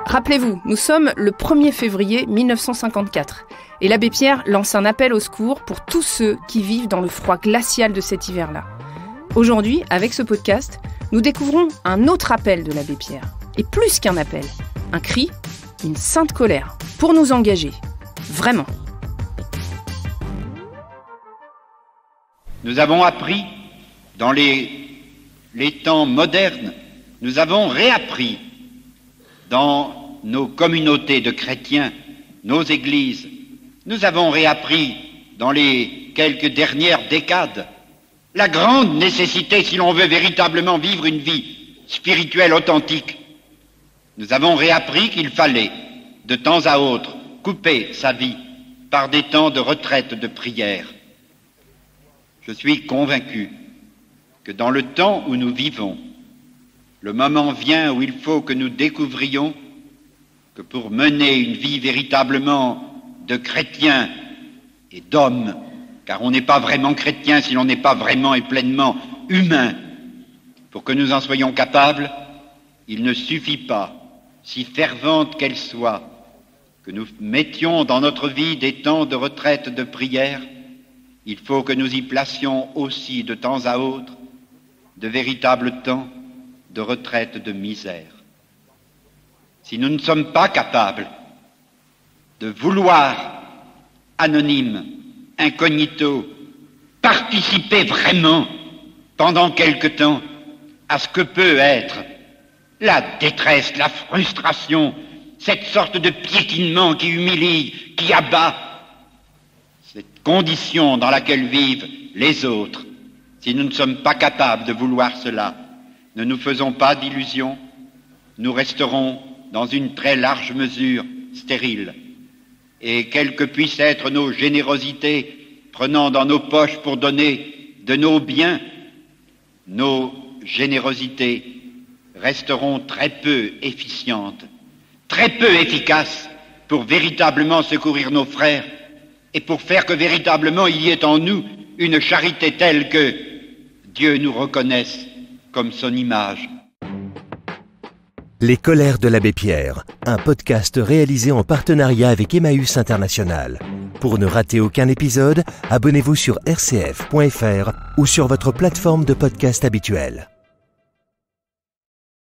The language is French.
Rappelez-vous, nous sommes le 1er février 1954 et l'abbé Pierre lance un appel au secours pour tous ceux qui vivent dans le froid glacial de cet hiver-là. Aujourd'hui, avec ce podcast, nous découvrons un autre appel de l'abbé Pierre. Et plus qu'un appel, un cri, une sainte colère, pour nous engager. Vraiment. Nous avons appris, dans les temps modernes, nous avons réappris dans nos communautés de chrétiens, nos églises, nous avons réappris dans les quelques dernières décades la grande nécessité, si l'on veut véritablement vivre une vie spirituelle authentique. Nous avons réappris qu'il fallait, de temps à autre, couper sa vie par des temps de retraite de prière. Je suis convaincu que dans le temps où nous vivons, le moment vient où il faut que nous découvrions que pour mener une vie véritablement de chrétien et d'homme, car on n'est pas vraiment chrétien si l'on n'est pas vraiment et pleinement humain, pour que nous en soyons capables, il ne suffit pas, si fervente qu'elle soit, que nous mettions dans notre vie des temps de retraite de prière. Il faut que nous y placions aussi de temps à autre de véritables temps de retraite de misère. Si nous ne sommes pas capables de vouloir, anonyme, incognito, participer vraiment pendant quelque temps à ce que peut être la détresse, la frustration, cette sorte de piétinement qui humilie, qui abat, cette condition dans laquelle vivent les autres, si nous ne sommes pas capables de vouloir cela, ne nous faisons pas d'illusions, nous resterons dans une très large mesure stériles. Et quelles que puissent être nos générosités, prenant dans nos poches pour donner de nos biens, nos générosités resteront très peu efficientes, très peu efficaces pour véritablement secourir nos frères et pour faire que véritablement il y ait en nous une charité telle que Dieu nous reconnaisse comme son image. Les colères de l'abbé Pierre, un podcast réalisé en partenariat avec Emmaüs International. Pour ne rater aucun épisode, abonnez-vous sur rcf.fr ou sur votre plateforme de podcast habituelle.